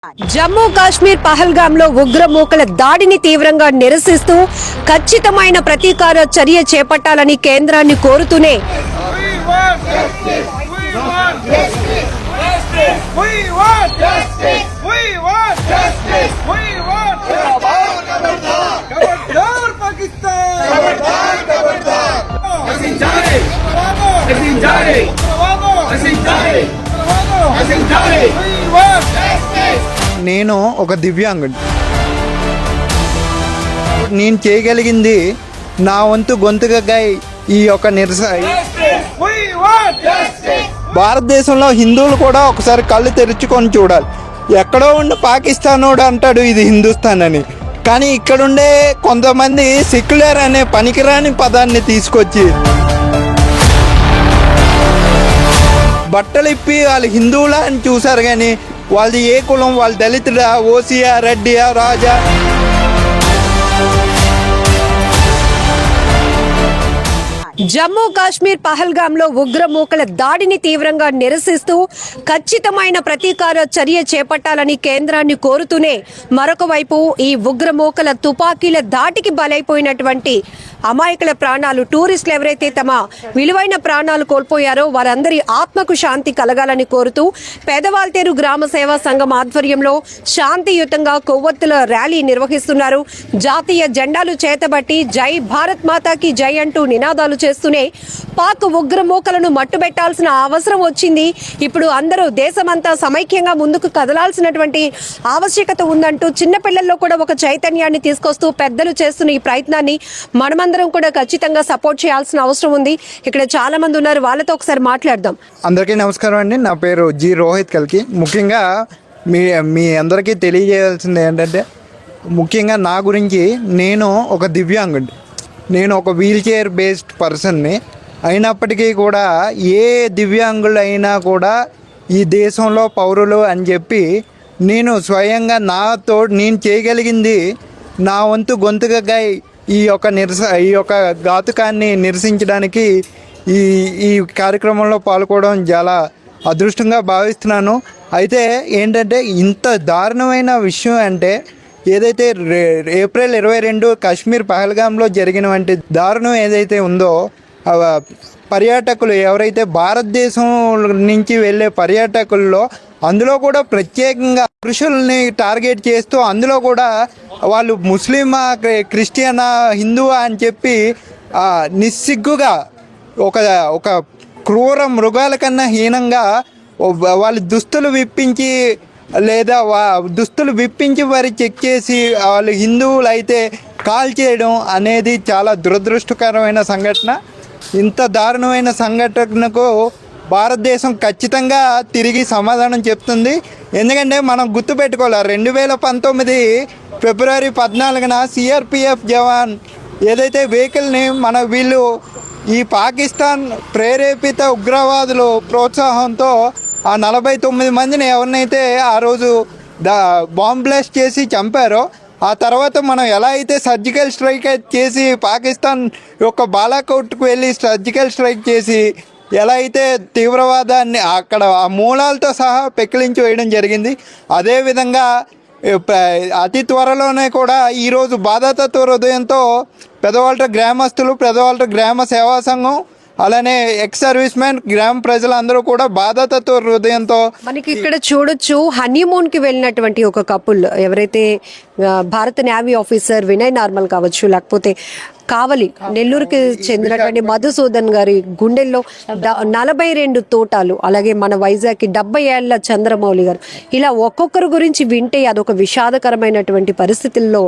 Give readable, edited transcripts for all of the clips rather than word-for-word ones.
జమ్మూ కాశ్మీర్ పహల్గాంలో ఉగ్రమూకల దాడిని తీవ్రంగా నిరసిస్తూ ఖచ్చితమైన ప్రతీకార చర్య చేపట్టాలని కేంద్రాన్ని కోరుతూనే నేను ఒక దివ్యాంగుడు. నేను చేయగలిగింది నా వంతు గొంతుగా ఈ యొక్క భారతదేశంలో హిందువులు కూడా ఒకసారి కళ్ళు తెరుచుకొని చూడాలి. ఎక్కడో ఉండి పాకిస్తానోడు అంటాడు ఇది హిందుస్థాన్ అని, కానీ ఇక్కడుండే కొంతమంది సెక్యులర్ అనే పనికిరాని పదాన్ని తీసుకొచ్చి బట్టలు ఇప్పి వాళ్ళు హిందువులా అని చూశారు, కానీ వాళ్ళది ఏ కులం, వాళ్ళ దళితుడా, ఓసియా, రెడ్డియా, రాజా. జమ్మూ కాశ్మీర్ పహల్గాంలో ఉగ్రమూకల దాడిని తీవ్రంగా నిరసిస్తూ ఖచ్చితమైన ప్రతీకార చర్య చేపట్టాలని కేంద్రాన్ని కోరుతూనే మరొక వైపు ఈ ఉగ్రమూకల తుపాకీల దాటికి బలైపోయినటువంటి అమాయకుల ప్రాణాలు, టూరిస్టులు ఎవరైతే తమ విలువైన ప్రాణాలు కోల్పోయారో వారందరి ఆత్మకు శాంతి కలగాలని కోరుతూ పేదవాల్తేరు గ్రామ సేవా సంఘం ఆధ్వర్యంలో శాంతియుతంగా కొవ్వొత్తుల ర్యాలీ నిర్వహిస్తున్నారు. జాతీయ జెండాలు చేతబట్టి జై భారత్ మాతాకి జై అంటూ నినాదాలు చేస్తూనే పాక్ ఉగ్రమూకలను మట్టుబెట్టాల్సిన అవసరం వచ్చింది. ఇప్పుడు అందరూ దేశమంతా సమైక్యంగా ముందుకు కదలాల్సినటువంటి ఆవశ్యకత ఉందంటూ చిన్నపిల్లల్లో కూడా ఒక చైతన్యాన్ని తీసుకొస్తూ పెద్దలు చేస్తున్న ఈ ప్రయత్నాన్ని మనమందరం కూడా ఖచ్చితంగా సపోర్ట్ చేయాల్సిన అవసరం ఉంది. ఇక్కడ చాలా మంది ఉన్నారు, వాళ్ళతో ఒకసారి మాట్లాడదాం. అందరికీ నమస్కారం అండి. నా పేరు జి రోహిత్ కల్కి. ముఖ్యంగా మీ అందరికీ తెలియజేయాల్సింది ఏంటంటే, ముఖ్యంగా నా గురించి నేను ఒక దివ్యాంగుడు. నేను ఒక వీల్ చైర్ బేస్డ్ పర్సన్ని అయినప్పటికీ కూడా ఏ దివ్యాంగులు అయినా కూడా ఈ దేశంలో పౌరులు అని చెప్పి నేను స్వయంగా నేను చేయగలిగింది నా వంతు గొంతుగా ఈ యొక్క ఘాతుకాన్ని నిరసించడానికి ఈ కార్యక్రమంలో పాల్గొనడం చాలా అదృష్టంగా భావిస్తున్నాను. అయితే ఏంటంటే, ఇంత దారుణమైన విషయం అంటే, ఏదైతే ఏప్రిల్ 22 కాశ్మీర్ పహల్గాంలో జరిగినటువంటి దారుణం ఏదైతే ఉందో, పర్యాటకులు ఎవరైతే భారతదేశం నుంచి వెళ్ళే పర్యాటకుల్లో అందులో కూడా ప్రత్యేకంగా పురుషుల్ని టార్గెట్ చేస్తూ అందులో కూడా వాళ్ళు ముస్లిమా, క్రిస్టియనా, హిందువా అని చెప్పి నిస్సిగ్గుగా ఒక క్రూర మృగాల కన్నా హీనంగా వాళ్ళు దుస్తులు విప్పించి వారి చెక్ చేసి వాళ్ళు హిందువులు అయితే కాల్ చేయడం అనేది చాలా దురదృష్టకరమైన సంఘటన. ఇంత దారుణమైన సంఘటనకు భారతదేశం ఖచ్చితంగా తిరిగి సమాధానం చెప్తుంది. ఎందుకంటే మనం గుర్తుపెట్టుకోవాలి, 2019 ఫిబ్రవరి 14న సిఆర్పిఎఫ్ జవాన్ ఏదైతే వెహికల్ని వీళ్ళు ఈ పాకిస్తాన్ ప్రేరేపిత ఉగ్రవాదులు ప్రోత్సాహంతో ఆ 49 మందిని ఎవరినైతే ఆ రోజు బాంబ్ బ్లాస్ట్ చేసి చంపారో, ఆ తర్వాత మనం ఎలా అయితే సర్జికల్ స్ట్రైక్ చేసి పాకిస్తాన్ యొక్క బాలాకోట్కు వెళ్ళి సర్జికల్ స్ట్రైక్ చేసి ఎలా అయితే తీవ్రవాదాన్ని అక్కడ ఆ మూలాలతో సహా పెకిలించి వేయడం జరిగింది, అదేవిధంగా అతి త్వరలోనే కూడా ఈరోజు బాధాతత్వ హృదయంతో పెదవాల్టర్ గ్రామస్తులు, పెదవాల్టర్ గ్రామ సేవా సంఘం, అలానే ఎక్స్ సర్వీస్ మ్యాన్, గ్రామ ప్రజలందరూ కూడా బాధాతత్వ హృదయంతో మనకి ఇక్కడ చూడొచ్చు. హనీమూన్ కి వెళ్ళినటువంటి ఒక కపుల్, ఎవరైతే భారత నేవీ ఆఫీసర్ వినయ్ నార్మల్ కావచ్చు, లేకపోతే కావలి నెల్లూరుకి చెందినటువంటి మధుసూదన్ గారి గుండెల్లో 42 తోటాలు, అలాగే మన వైజాగ్కి 70 ఏళ్ల చంద్రమౌళి గారు, ఇలా ఒక్కొక్కరు గురించి వింటే అదొక విషాదకరమైనటువంటి పరిస్థితుల్లో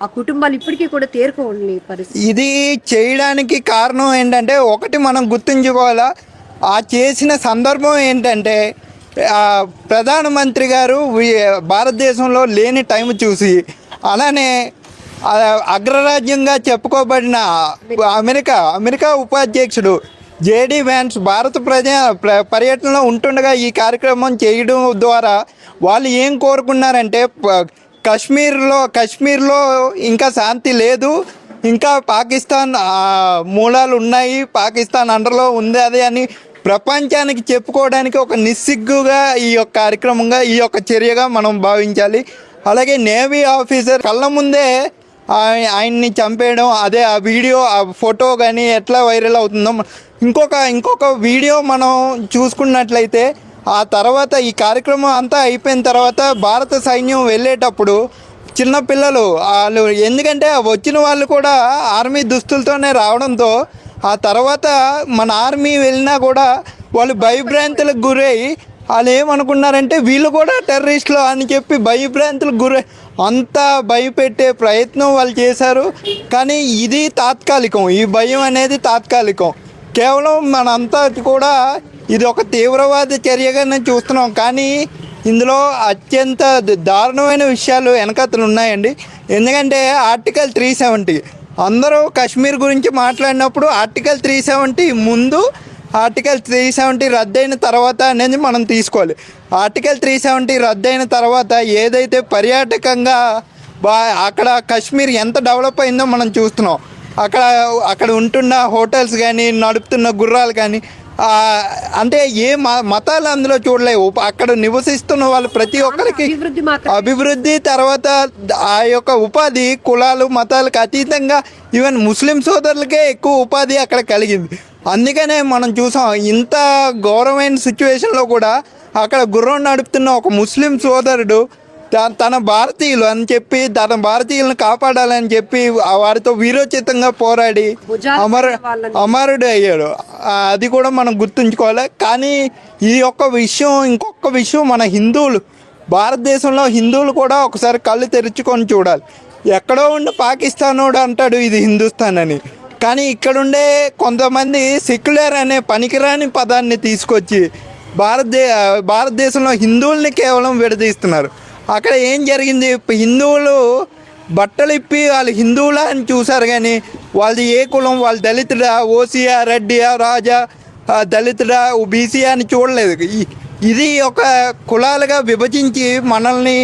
ఆ కుటుంబాలు ఇప్పటికీ కూడా తేరుకోని పరిస్థితి. ఇది చేయడానికి కారణం ఏంటంటే, ఒకటి మనం గుర్తుంచుకోవాలా, ఆ చేసిన సందర్భం ఏంటంటే, ప్రధానమంత్రి గారు భారతదేశంలో లేని టైం చూసి, అలానే అగ్రరాజ్యంగా చెప్పుకోబడిన అమెరికా ఉపాధ్యక్షుడు జేడీ వ్యాన్స్ భారత పర్యటనలో ఉంటుండగా ఈ కార్యక్రమం చేయడం ద్వారా వాళ్ళు ఏం కోరుకున్నారంటే, కాశ్మీర్లో ఇంకా శాంతి లేదు, ఇంకా పాకిస్తాన్ మూలాలు ఉన్నాయి, పాకిస్తాన్ అండర్లో ఉంది అది అని ప్రపంచానికి చెప్పుకోవడానికి ఒక నిస్సిగ్గుగా ఈ యొక్క కార్యక్రమంగా ఈ యొక్క చర్యగా మనం భావించాలి. అలాగే నేవీ ఆఫీసర్ కళ్ళ ముందే ఆయన్ని చంపేయడం, అదే ఆ వీడియో ఆ ఫోటో కానీ ఎట్లా వైరల్ అవుతుందో. ఇంకొక వీడియో మనం చూసుకున్నట్లయితే ఆ తర్వాత ఈ కార్యక్రమం అంతా అయిపోయిన తర్వాత భారత సైన్యం వెళ్ళేటప్పుడు చిన్నపిల్లలు వాళ్ళు, ఎందుకంటే వచ్చిన వాళ్ళు కూడా ఆర్మీ దుస్తులతోనే రావడంతో ఆ తర్వాత మన ఆర్మీ వెళ్ళినా కూడా వాళ్ళు భయభ్రాంతులకు గురై వాళ్ళు ఏమనుకున్నారంటే వీళ్ళు కూడా టెర్రరిస్టులు అని చెప్పి భయభ్రాంతులకు గురై అంత భయపెట్టే ప్రయత్నం వాళ్ళు చేశారు. కానీ ఇది తాత్కాలికం, ఈ భయం అనేది తాత్కాలికం. కేవలం మనంతా కూడా ఇది ఒక తీవ్రవాద చర్యగా నేను చూస్తున్నాం. కానీ ఇందులో అత్యంత దారుణమైన విషయాలు వెనకతలు ఉన్నాయండి. ఎందుకంటే ఆర్టికల్ 370 అందరూ కాశ్మీర్ గురించి మాట్లాడినప్పుడు ఆర్టికల్ 370 ముందు, ఆర్టికల్ 370 రద్దయిన తర్వాత అనేది మనం తీసుకోవాలి. ఆర్టికల్ 370 రద్దయిన తర్వాత ఏదైతే పర్యాటకంగా అక్కడ కాశ్మీర్ ఎంత డెవలప్ అయిందో మనం చూస్తున్నాం. అక్కడ ఉంటున్న హోటల్స్ కానీ, నడుపుతున్న గుర్రాలు కానీ, అంటే ఏ మతాలు అందులో చూడలేవు. అక్కడ నివసిస్తున్న వాళ్ళు ప్రతి ఒక్కరికి అభివృద్ధి, తర్వాత ఆ యొక్క ఉపాధి కులాలు మతాలకు అతీతంగా ఈవెన్ ముస్లిం సోదరులకే ఎక్కువ ఉపాధి అక్కడ కలిగింది. అందుకనే మనం చూసాం ఇంత ఘోరమైన సిచ్యువేషన్లో కూడా అక్కడ గుర్రం నడుపుతున్న ఒక ముస్లిం సోదరుడు తన భారతీయులు అని చెప్పి తన భారతీయులను కాపాడాలని చెప్పి వారితో వీరోచితంగా పోరాడి అమరుడు అయ్యాడు. అది కూడా మనం గుర్తుంచుకోవాలి. కానీ ఈ యొక్క విషయం, ఇంకొక విషయం, మన హిందువులు, భారతదేశంలో హిందువులు కూడా ఒకసారి కళ్ళు తెరుచుకొని చూడాలి. ఎక్కడో ఉండి పాకిస్తానోడు అంటాడు ఇది హిందుస్థాన్ అని, కానీ ఇక్కడుండే కొంతమంది సెక్యులర్ అనే పనికిరాని పదాన్ని తీసుకొచ్చి భారతదేశంలో హిందువుల్ని కేవలం విడదీస్తున్నారు. అక్కడ ఏం జరిగింది, హిందువులు బట్టలు ఇప్పి వాళ్ళు హిందువులా అని చూశారు, కానీ వాళ్ళది ఏ కులం, వాళ్ళు దళితుడా, ఓసీయా, రెడ్డియా, రాజా, దళితుడా, బీసీయా అని చూడలేదు. ఇది ఒక కులాలుగా విభజించి మనల్ని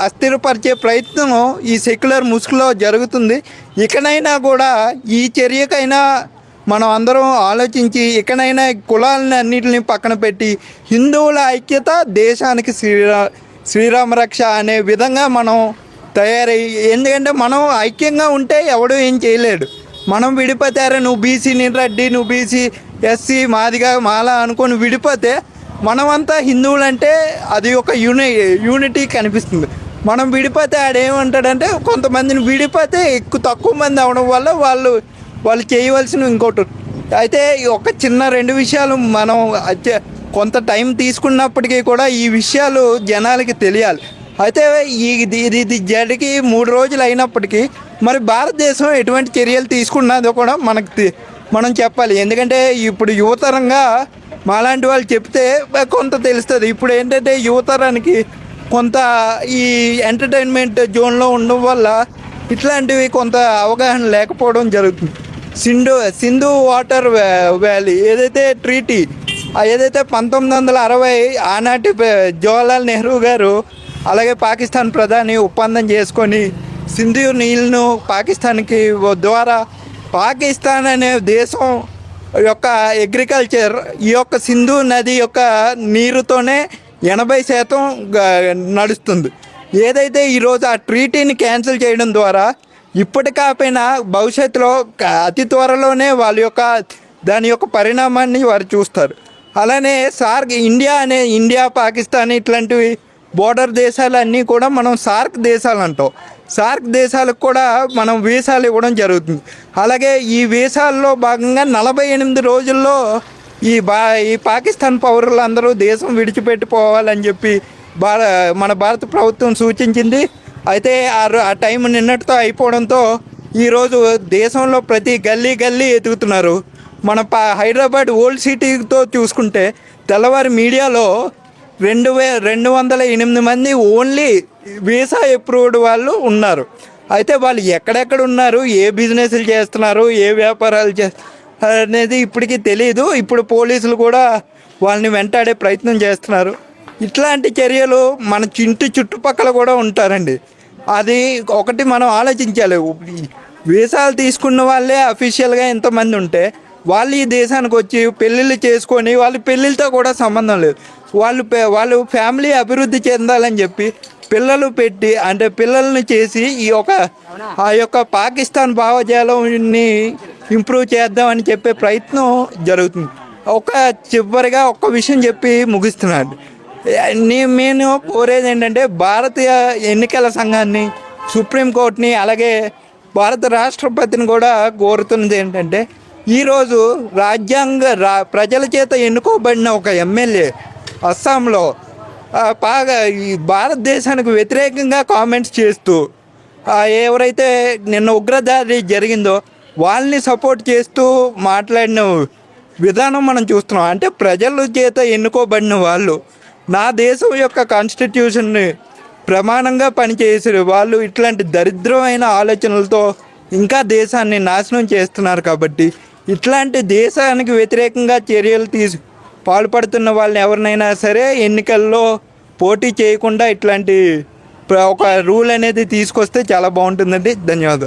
అస్థిరపరిచే ప్రయత్నం ఈ సెక్యులర్ ముసుగులో జరుగుతుంది. ఇకనైనా కూడా ఈ చర్యకైనా మనం అందరం ఆలోచించి ఇకనైనా కులాలని అన్నింటిని పక్కన పెట్టి హిందువుల ఐక్యత దేశానికి శ్రీరామ రక్ష అనే విధంగా మనం తయారయ్యి, ఎందుకంటే మనం ఐక్యంగా ఉంటే ఎవడు ఏం చేయలేడు. మనం విడిపోతారే నువ్వు బీసీ, నేను రెడ్డి, నువ్వు బీసీ, ఎస్సీ, మాదిగా, మాల అనుకొని విడిపోతే మనమంతా హిందువులంటే అది ఒక యూనిటీ కనిపిస్తుంది. మనం విడిపోతే ఆడేమంటాడంటే కొంతమందిని విడిపోతే తక్కువ మంది అవడం వల్ల వాళ్ళు చేయవలసిన ఇంకోటి. అయితే ఒక చిన్న 2 విషయాలు మనం కొంత టైం తీసుకున్నప్పటికీ కూడా ఈ విషయాలు జనాలకి తెలియాలి. అయితే ఇది జరిగి 3 రోజులు అయినప్పటికీ మరి భారతదేశం ఎటువంటి చర్యలు తీసుకున్నదో కూడా మనం చెప్పాలి. ఎందుకంటే ఇప్పుడు యువతరంగా మాలాంటి వాళ్ళు చెప్తే కొంత తెలుస్తుంది. ఇప్పుడు ఏంటంటే యువతరానికి కొంత ఈ ఎంటర్టైన్మెంట్ జోన్లో ఉండడం వల్ల ఇట్లాంటివి కొంత అవగాహన లేకపోవడం జరుగుతుంది. సింధు వాటర్ వ్యాలీ ఏదైతే ట్రీటీ, ఏదైతే 1960 ఆనాటి జవహర్లాల్ నెహ్రూ గారు అలాగే పాకిస్తాన్ ప్రధాని ఒప్పందం చేసుకొని సింధు నీళ్ళను పాకిస్తాన్కి ద్వారా పాకిస్తాన్ అనే దేశం యొక్క అగ్రికల్చర్ ఈ యొక్క సింధు నది యొక్క నీరుతోనే 80% నడుస్తుంది. ఏదైతే ఈరోజు ఆ ట్రీటీని క్యాన్సిల్ చేయడం ద్వారా ఇప్పటికాపైనా భవిష్యత్తులో అతి త్వరలోనే దాని యొక్క పరిణామాన్ని వారు చూస్తారు. అలానే సార్క్ ఇండియా పాకిస్తాన్ ఇట్లాంటివి బోర్డర్ దేశాలన్నీ కూడా మనం సార్క్ దేశాలు అంటాం. సార్క్ దేశాలకు కూడా మనం వీసాలు ఇవ్వడం జరుగుతుంది. అలాగే ఈ వీసాల్లో భాగంగా 48 రోజుల్లో ఈ పాకిస్తాన్ పౌరులందరూ దేశం విడిచిపెట్టిపోవాలని చెప్పి మన భారత ప్రభుత్వం సూచించింది. అయితే ఆ టైం నిన్నటితో అయిపోవడంతో ఈరోజు దేశంలో ప్రతి గల్లీ ఎతుకుతున్నారు. మన హైదరాబాద్ ఓల్డ్ సిటీతో చూసుకుంటే తెల్లవారి మీడియాలో 208 మంది ఓన్లీ వీసా అప్రూవ్డ్ వాళ్ళు ఉన్నారు. అయితే వాళ్ళు ఎక్కడెక్కడ ఉన్నారు, ఏ బిజినెస్లు చేస్తున్నారు, ఏ వ్యాపారాలు చేస్తున్నారు అనేది ఇప్పటికీ తెలియదు. ఇప్పుడు పోలీసులు కూడా వాళ్ళని వెంటాడే ప్రయత్నం చేస్తున్నారు. ఇట్లాంటి చర్యలు మన చుట్టుపక్కల కూడా ఉంటారండి. అది ఒకటి మనం ఆలోచించాలి. వీసాలు తీసుకున్న వాళ్ళే అఫీషియల్గా ఎంతమంది ఉంటే వాళ్ళు ఈ దేశానికి వచ్చి పెళ్ళిళ్ళు చేసుకొని వాళ్ళ పెళ్ళిళ్ళతో కూడా సంబంధం లేదు, వాళ్ళు ఫ్యామిలీ అభివృద్ధి చెందాలని చెప్పి పిల్లలు పెట్టి అంటే పిల్లల్ని చేసి ఆ యొక్క పాకిస్తాన్ భావజాలాన్ని ఇంప్రూవ్ చేద్దామని చెప్పే ప్రయత్నం జరుగుతుంది. చివరిగా ఒక్క విషయం చెప్పి ముగిస్తున్నాడు. నేను కోరేది ఏంటంటే భారతీయ ఎన్నికల సంఘాన్ని, సుప్రీంకోర్టుని, అలాగే భారత రాష్ట్రపతిని కూడా కోరుతున్నది ఏంటంటే ఈరోజు ప్రజల చేత ఎన్నుకోబడిన ఒక ఎమ్మెల్యే అస్సాంలో ఈ భారతదేశానికి వ్యతిరేకంగా కామెంట్స్ చేస్తూ ఎవరైతే నిన్న ఉగ్రదాడి జరిగిందో వాళ్ళని సపోర్ట్ చేస్తూ మాట్లాడిన విధానం మనం చూస్తున్నాం. అంటే ప్రజల చేత ఎన్నుకోబడిన వాళ్ళు నా దేశం యొక్క కాన్స్టిట్యూషన్ని ప్రమాణంగా పనిచేసే వాళ్ళు ఇట్లాంటి దరిద్రమైన ఆలోచనలతో ఇంకా దేశాన్ని నాశనం చేస్తున్నారు. కాబట్టి ఇట్లాంటి దేశానికి వ్యతిరేకంగా చర్యలు పాల్పడుతున్న వాళ్ళని ఎవరినైనా సరే ఎన్నికల్లో పోటీ చేయకుండా ఇట్లాంటి ఒక రూల్ అనేది తీసుకొస్తే చాలా బాగుంటుందండి. ధన్యవాదాలు.